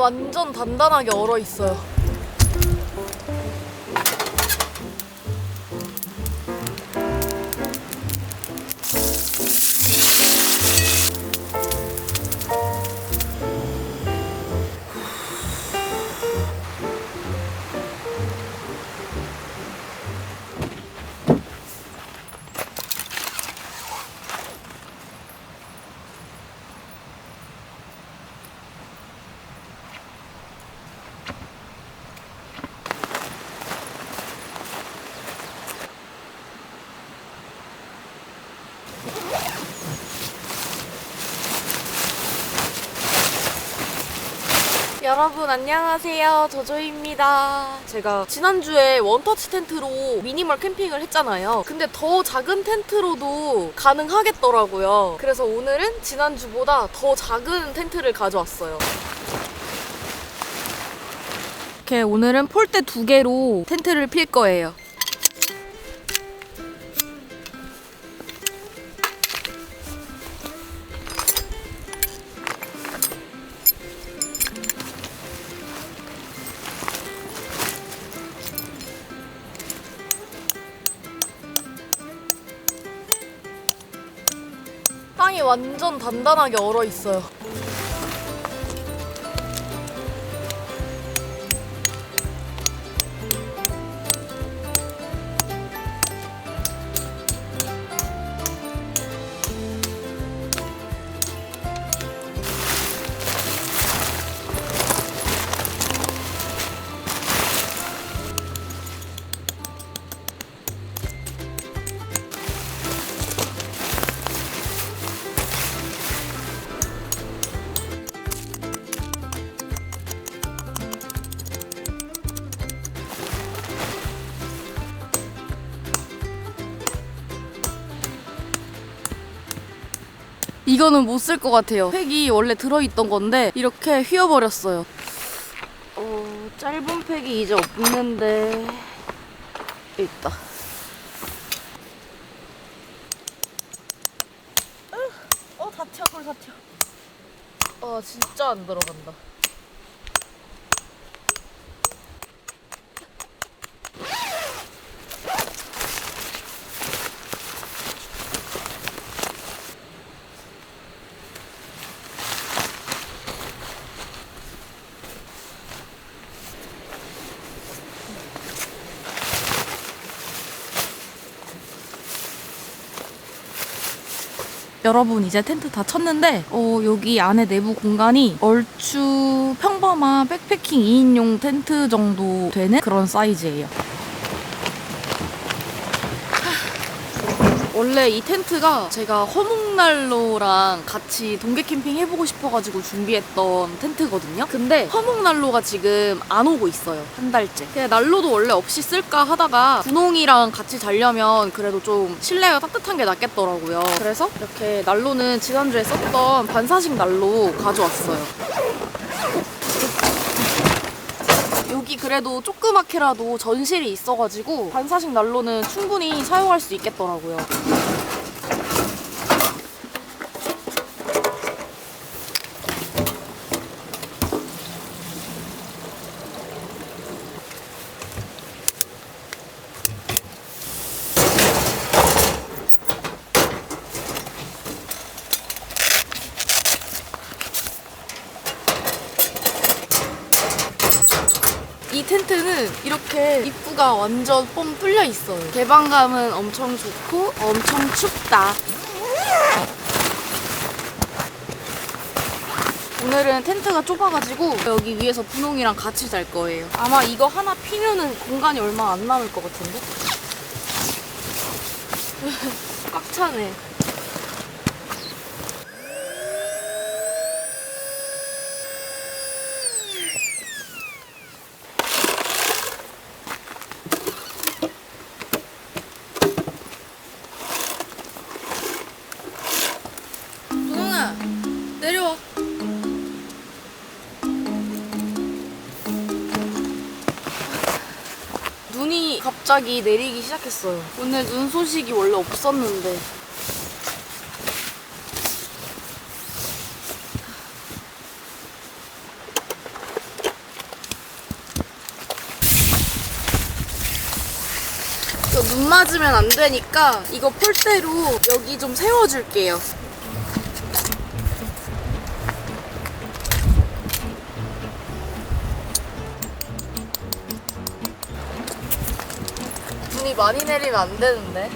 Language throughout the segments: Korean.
완전 단단하게 얼어 있어요. 여러분 안녕하세요, 조조입니다. 제가 지난주에 원터치 텐트로 미니멀 캠핑을 했잖아요. 근데 더 작은 텐트로도 가능하겠더라고요. 그래서 오늘은 지난주보다 더 작은 텐트를 가져왔어요. 이렇게 오늘은 폴대 2개로 텐트를 필 거예요. 땅이 완전 단단하게 얼어 있어요. 이거는 못 쓸 것 같아요. 팩이 원래 들어있던 건데 이렇게 휘어버렸어요. 짧은 팩이 이제 없는데 있다. 다쳐, 돌 다쳐. 진짜 안 들어간다. 여러분, 이제 텐트 다 쳤는데 여기 안에 내부 공간이 얼추 평범한 백패킹 2인용 텐트 정도 되는 그런 사이즈예요. 원래 이 텐트가 제가 허목난로랑 같이 동계 캠핑 해보고 싶어가지고 준비했던 텐트거든요. 근데 허목난로가 지금 안 오고 있어요. 한 달째. 그냥 난로도 원래 없이 쓸까 하다가 분홍이랑 같이 자려면 그래도 좀 실내가 따뜻한 게 낫겠더라고요. 그래서 이렇게 난로는 지난주에 썼던 반사식 난로 가져왔어요. 여기 그래도 조그맣게라도 전실이 있어가지고 반사식 난로는 충분히 사용할 수 있겠더라고요. 이 텐트는 이렇게 입구가 완전 뻥 뚫려 있어요. 개방감은 엄청 좋고 엄청 춥다. 오늘은 텐트가 좁아가지고 여기 위에서 분홍이랑 같이 잘 거예요. 아마 이거 하나 피면은 공간이 얼마 안 남을 것 같은데? 꽉 차네. 분홍아, 내려와. 눈이 갑자기 내리기 시작했어요. 오늘 눈 소식이 원래 없었는데. 이거 눈 맞으면 안 되니까 이거 폴대로 여기 좀 세워줄게요. 눈이 많이 내리면 안 되는데.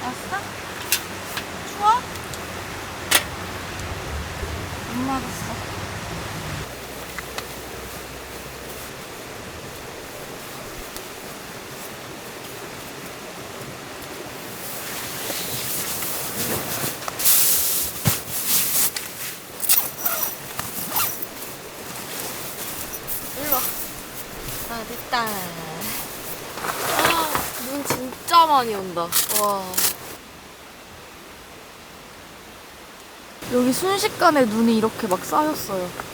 왔어? 추워? 안 맞았어. 일로 와. 아, 됐다. 눈 진짜 많이 온다. 와. 여기 순식간에 눈이 이렇게 막 쌓였어요.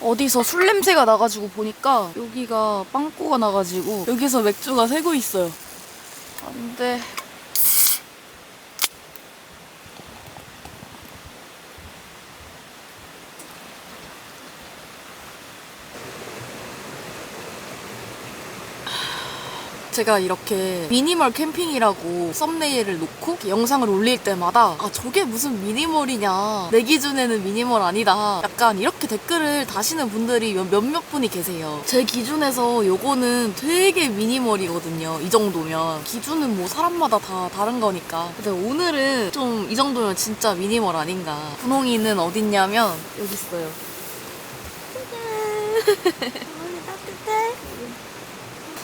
어디서 술 냄새가 나가지고 보니까 여기가 빵꾸가 나가지고 여기서 맥주가 새고 있어요. 안 돼. 제가 이렇게 미니멀 캠핑이라고 썸네일을 놓고 이렇게 영상을 올릴 때마다 아 저게 무슨 미니멀이냐, 내 기준에는 미니멀 아니다, 약간 이렇게 댓글을 다시는 분들이 몇몇 분이 계세요. 제 기준에서 요거는 되게 미니멀이거든요. 이 정도면 기준은 뭐 사람마다 다 다른 거니까. 근데 오늘은 좀 이 정도면 진짜 미니멀 아닌가. 분홍이는 어딨냐면 여기 있어요. 따뜻해.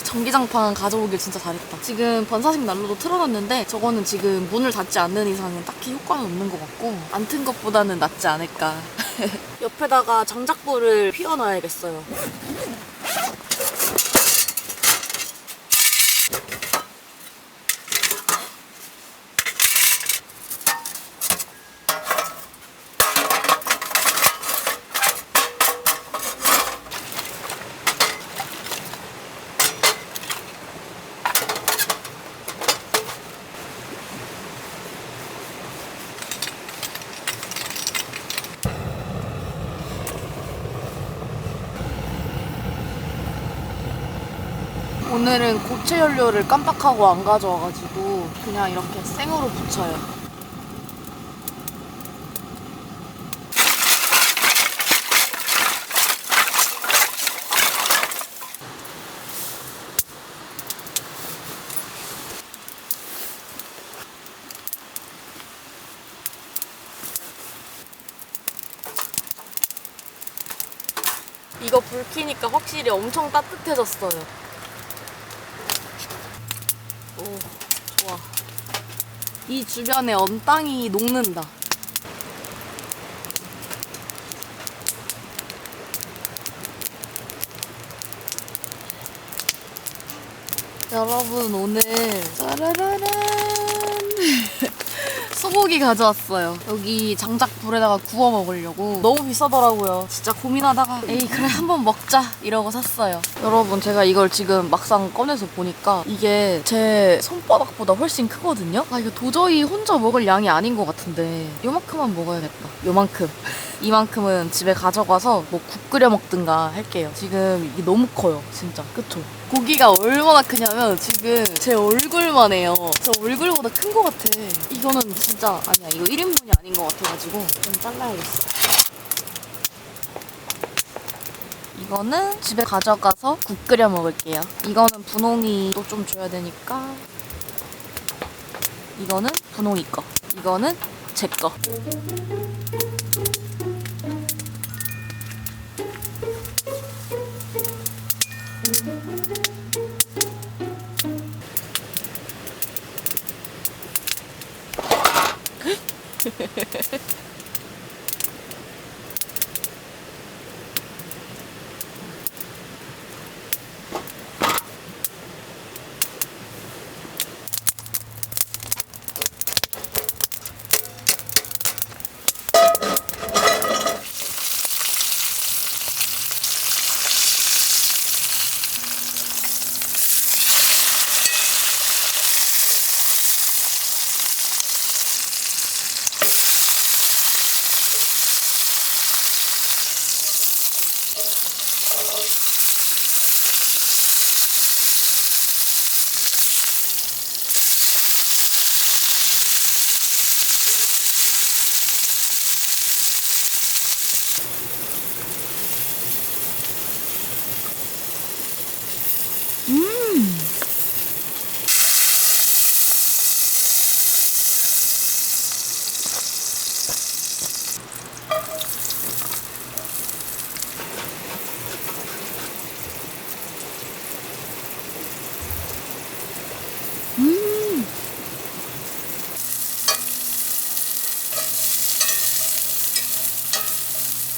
전기장판 가져오길 진짜 잘했다. 지금 반사식 난로도 틀어놨는데 저거는 지금 문을 닫지 않는 이상은 딱히 효과는 없는 것 같고 안 튼 것보다는 낫지 않을까. 옆에다가 장작불을 피워놔야겠어요. 오늘은 고체 연료를 깜빡하고 안 가져와가지고 그냥 이렇게 생으로 붙여요. 이거 불 켜니까 확실히 엄청 따뜻해졌어요. 오, 좋아. 이 주변에 언땅이 녹는다. 여러분, 오늘 짜라라란 소고기 가져왔어요. 여기 장작불에다가 구워 먹으려고. 너무 비싸더라고요. 진짜 고민하다가 에이 그래 한번 먹자 이러고 샀어요. 여러분, 제가 이걸 지금 막상 꺼내서 보니까 이게 제 손바닥보다 훨씬 크거든요. 아, 이거 도저히 혼자 먹을 양이 아닌 것 같은데 요만큼만 먹어야겠다. 요만큼. 이만큼은 집에 가져가서 뭐 국 끓여 먹든가 할게요. 지금 이게 너무 커요. 진짜. 그쵸? 고기가 얼마나 크냐면 지금 제 얼굴만 해요. 저 얼굴보다 큰 것 같아. 이거는 진짜 아니야. 이거 1인분이 아닌 것 같아가지고 좀 잘라야겠어. 이거는 집에 가져가서 국 끓여 먹을게요. 이거는 분홍이도 좀 줘야 되니까. 이거는 분홍이 거. 이거는 제 거.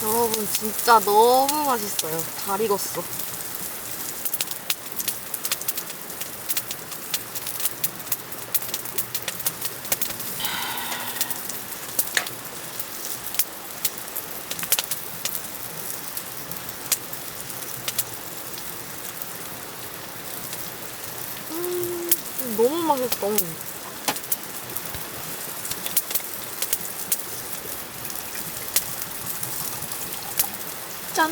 여러분 진짜 너무 맛있어요. 잘 익었어. 너무 맛있어. 짠!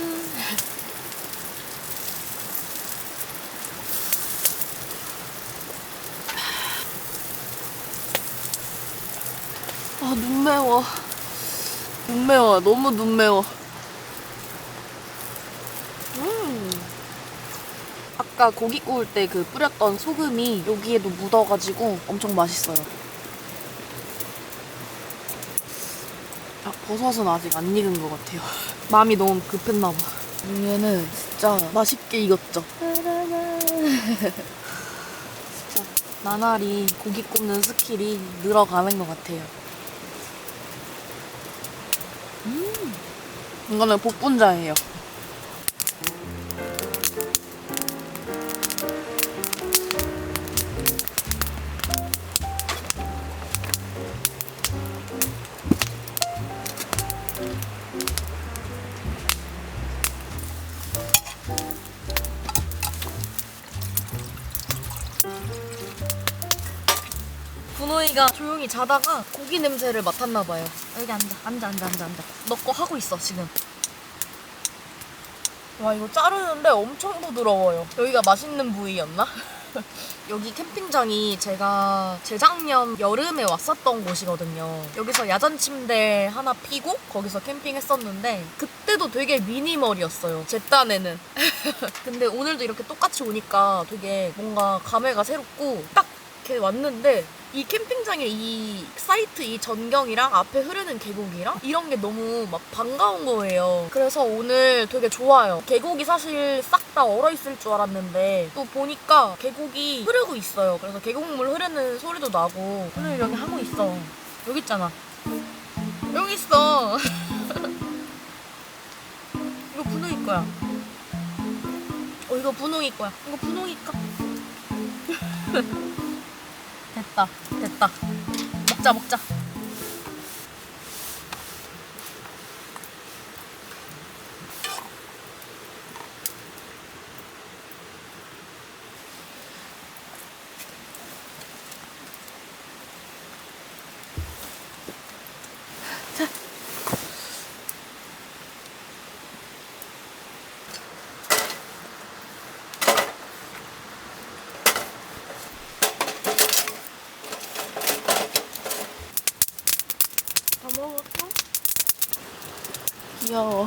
아, 눈 매워. 눈 매워. 너무 눈 매워. 아까 고기 구울 때 그 뿌렸던 소금이 여기에도 묻어가지고 엄청 맛있어요. 아, 버섯은 아직 안 익은 것 같아요. 마음이 너무 급했나봐. 얘는 진짜 맛있게 익었죠. 진짜 나날이 고기 굽는 스킬이 늘어가는 것 같아요. 이거는 복분자예요. 분호이가 조용히 자다가 고기 냄새를 맡았나봐요. 여기 앉아. 너 거 하고 있어 지금. 와, 이거 자르는데 엄청 부드러워요. 여기가 맛있는 부위였나? 여기 캠핑장이 제가 재작년 여름에 왔었던 곳이거든요. 여기서 야전 침대 하나 피고 거기서 캠핑했었는데 그때도 되게 미니멀이었어요, 제 딴에는. 근데 오늘도 이렇게 똑같이 오니까 되게 뭔가 감회가 새롭고, 딱 이렇게 왔는데 이 캠핑장의 이 사이트 이 전경이랑 앞에 흐르는 계곡이랑 이런 게 너무 막 반가운 거예요. 그래서 오늘 되게 좋아요. 계곡이 사실 싹 다 얼어있을 줄 알았는데 또 보니까 계곡이 흐르고 있어요. 그래서 계곡물 흐르는 소리도 나고. 오늘 여기 하고 있어. 여기 있잖아. 여기 있어. 이거 분홍이 거야. 이거 분홍이 거야. 이거 분홍이 거. 됐다. 먹자. 자. 다 먹었어? 귀여워.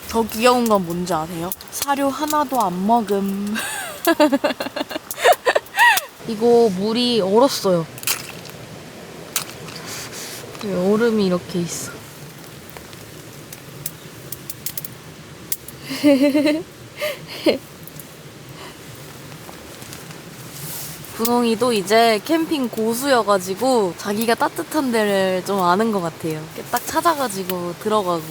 더 귀여운 건 뭔지 아세요? 사료 하나도 안 먹음. 이거 물이 얼었어요. 얼음이 이렇게 있어. 분홍이도 이제 캠핑 고수여가지고 자기가 따뜻한 데를 좀 아는 것 같아요. 이렇게 딱 찾아가지고 들어가고.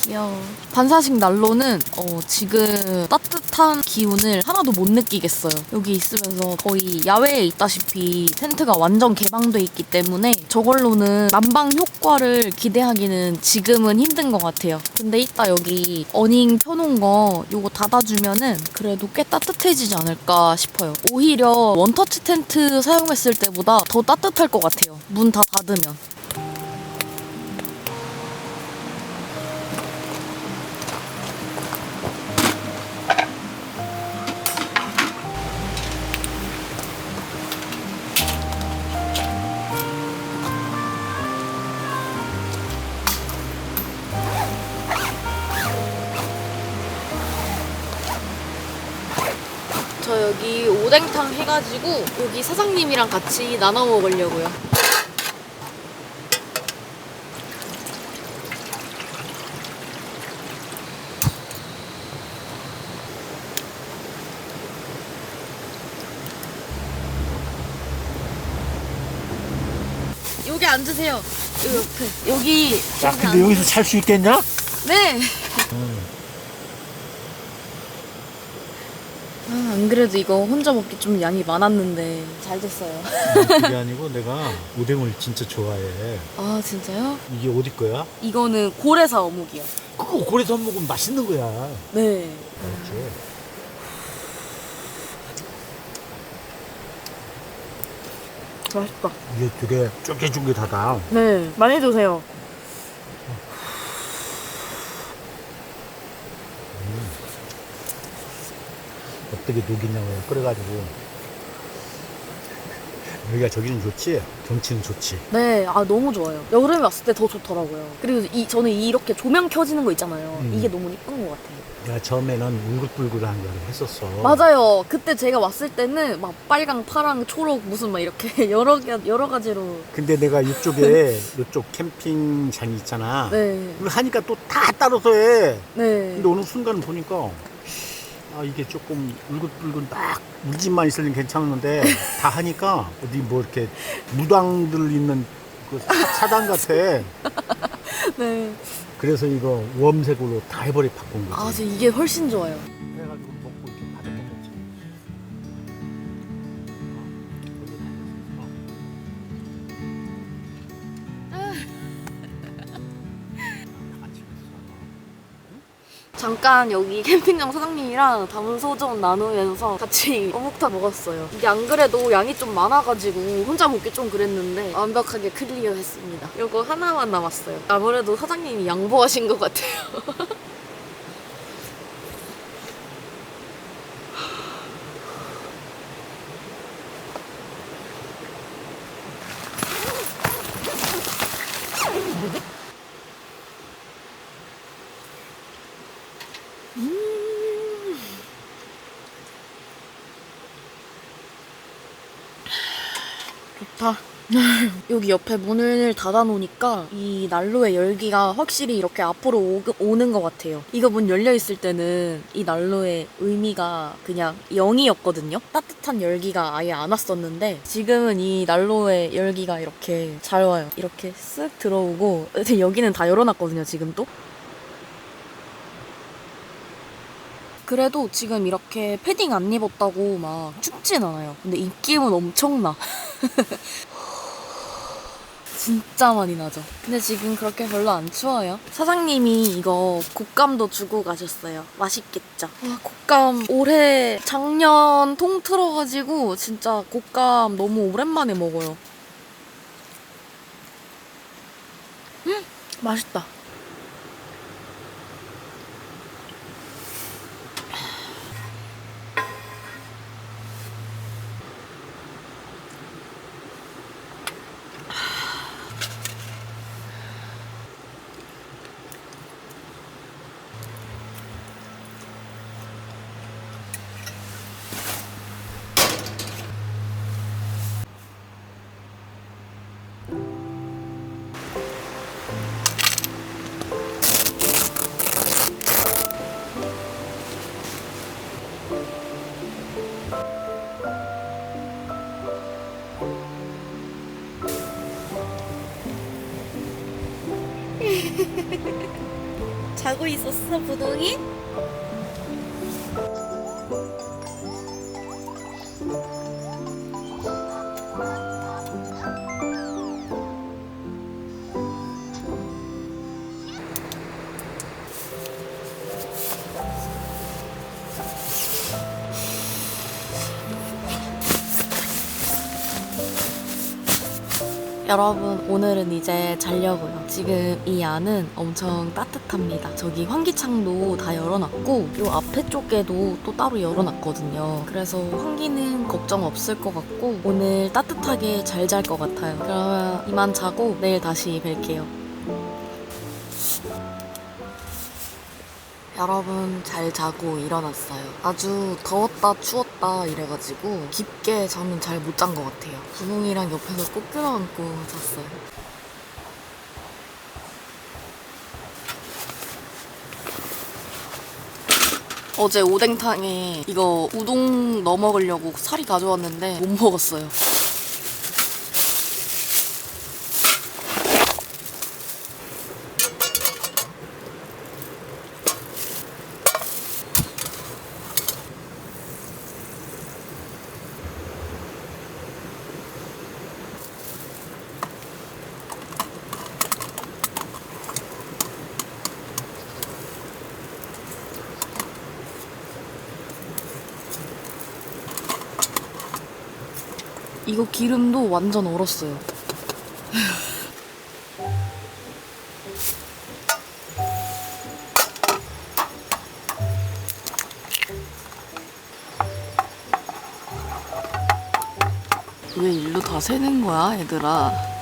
귀여워. 반사식 난로는 지금 따뜻한 기운을 하나도 못 느끼겠어요. 여기 있으면서 거의 야외에 있다시피 텐트가 완전 개방돼 있기 때문에 저걸로는 난방 효과를 기대하기는 지금은 힘든 것 같아요. 근데 이따 여기 어닝 펴놓은 거 요거 닫아주면은 그래도 꽤 따뜻해지지 않을까 싶어요. 오히려 원터치 텐트 사용했을 때보다 더 따뜻할 것 같아요. 문 다 닫으면. 저 여기 오뎅탕 해가지고 여기 사장님이랑 같이 나눠 먹으려고요. 여기 앉으세요. 여기 옆에. 여기. 야, 근데 여기서 살 수 있겠냐? 네. 안 그래도 이거 혼자 먹기 좀 양이 많았는데 잘 됐어요. 그게 아니고 내가 오뎅을 진짜 좋아해. 아 진짜요? 이게 어디 거야? 이거는 고래사 어묵이요. 그거 고래서 먹으면 맛있는 거야. 네. 그렇지. 맛있다. 이게 되게 쫄깃쫄깃하다. 네. 많이 드세요. 어떻게 녹이냐고 끓여가지고. 여기가 저기는 좋지? 경치는 좋지. 네, 너무 좋아요. 여름에 왔을 때 더 좋더라고요. 그리고 저는 이렇게 조명 켜지는 거 있잖아요. 이게 너무 예쁜 것 같아요. 내가 처음에는 울긋불긋한 걸 했었어. 맞아요. 그때 제가 왔을 때는 막 빨강, 파랑, 초록 무슨 막 이렇게 여러 가지로. 근데 내가 이쪽에 이쪽 캠핑장이 있잖아. 네. 그걸 하니까 또 다 따로서 해. 네. 근데 어느 순간 보니까 이게 조금 울긋불긋 막 물집만 있으면 괜찮은데 다 하니까 어디 뭐 이렇게 무당들 있는 그 사당 같아. 네. 그래서 이거 웜색으로 다 해버리 바꾼 거지. 진짜 이게 훨씬 좋아요. 그래가지고 먹고 이렇게 바닥 먹었지. 잠깐 여기 캠핑장 사장님이랑 담소 좀 나누면서 같이 어묵탕 먹었어요. 이게 안 그래도 양이 좀 많아가지고 혼자 먹기 좀 그랬는데 완벽하게 클리어했습니다. 이거 하나만 남았어요. 아무래도 사장님이 양보하신 것 같아요. 좋다. 여기 옆에 문을 닫아놓으니까 이 난로의 열기가 확실히 이렇게 앞으로 오는 것 같아요. 이거 문 열려있을 때는 이 난로의 의미가 그냥 0이었거든요. 따뜻한 열기가 아예 안 왔었는데 지금은 이 난로의 열기가 이렇게 잘 와요. 이렇게 쓱 들어오고 여기는 다 열어놨거든요, 지금 또. 그래도 지금 이렇게 패딩 안 입었다고 막 춥진 않아요. 근데 입김은 엄청나. 진짜 많이 나죠. 근데 지금 그렇게 별로 안 추워요. 사장님이 이거 곶감도 주고 가셨어요. 맛있겠죠? 와, 곶감 올해 작년 통틀어가지고 진짜 곶감 너무 오랜만에 먹어요. 맛있다. 자고 있었어, 부동이? 여러분, 오늘은 이제 자려고요. 지금 이 안은 엄청 따뜻합니다. 저기 환기창도 다 열어놨고 요 앞에 쪽에도 또 따로 열어놨거든요. 그래서 환기는 걱정 없을 것 같고 오늘 따뜻하게 잘 잘 것 같아요. 그러면 이만 자고 내일 다시 뵐게요. 여러분, 잘 자고 일어났어요. 아주 더웠다 추웠다 이래가지고 깊게 잠은 잘 못 잔 것 같아요. 부몽이랑 옆에서 꼭 껴안고 잤어요. 어제 오뎅탕에 이거 우동 넣어 먹으려고 사리 가져왔는데 못 먹었어요. 이거 기름도 완전 얼었어요. 왜 일로 다 새는 거야, 얘들아?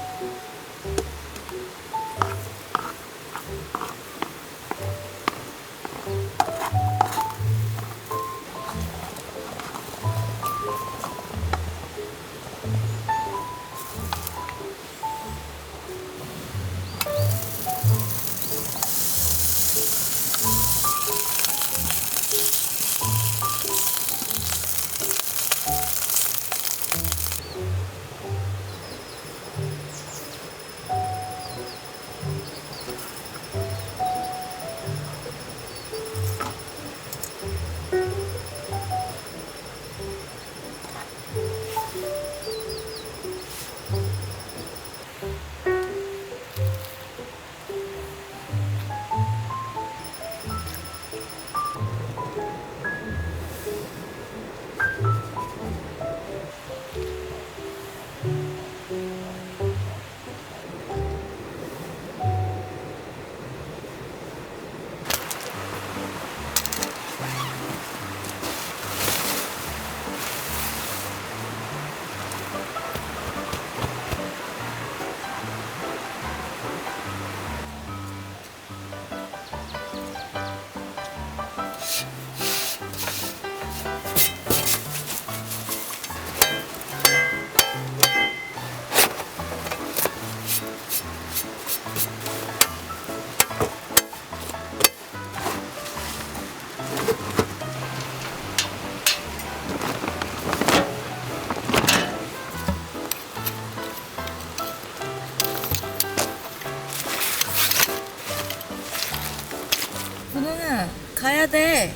부동아, 가야 돼.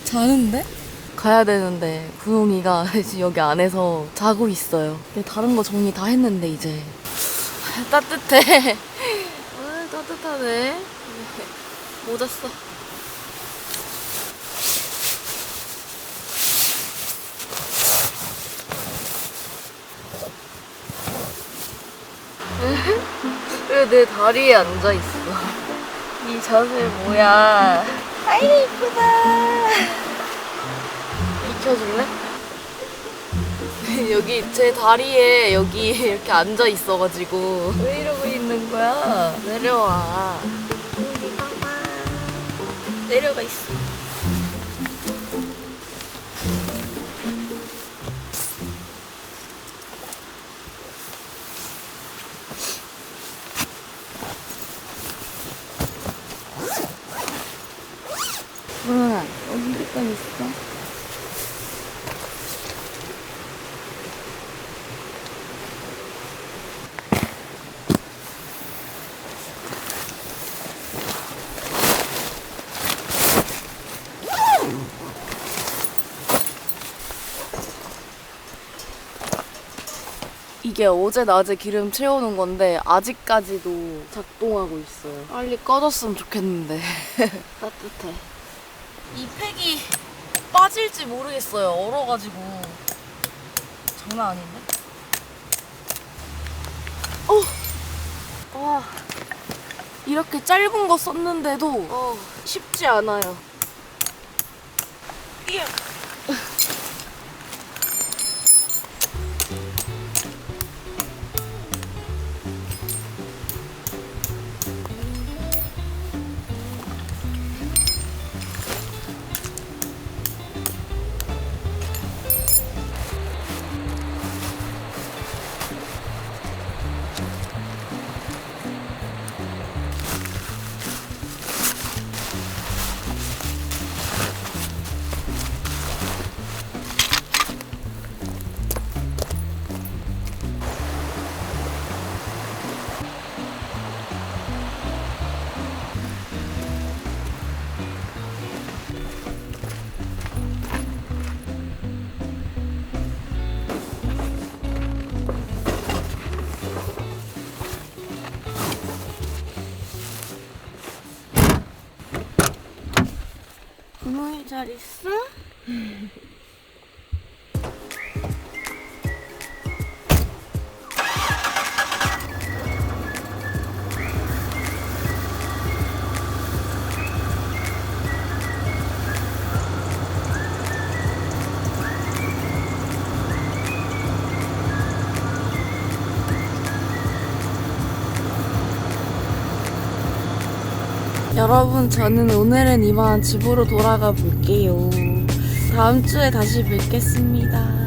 자는데? 가야 되는데 부동이가 지금 여기 안에서 자고 있어요. 근데 다른 거 정리 다 했는데 이제 따뜻해. 따뜻하네. 뭐 잤어? 왜 내 다리에 앉아 있어? 이 자세 뭐야? 아이 이쁘다. 비켜줄래? 여기 제 다리에 여기 이렇게 앉아 있어가지고 왜 이러고 있는 거야? 내려와. 여기 봐봐. 내려가 있어. 응, 여기 잠깐 있어. 이게 어제 낮에 기름 채워놓은 건데 아직까지도 작동하고 있어요. 빨리 꺼졌으면 좋겠는데. 따뜻해. 이 팩이 빠질지 모르겠어요. 얼어가지고. 장난 아닌데? 와, 이렇게 짧은 거 썼는데도 쉽지 않아요. 이야. 구멍이 잘 있어? 여러분, 저는 오늘은 이만 집으로 돌아가 볼게요. 다음 주에 다시 뵙겠습니다.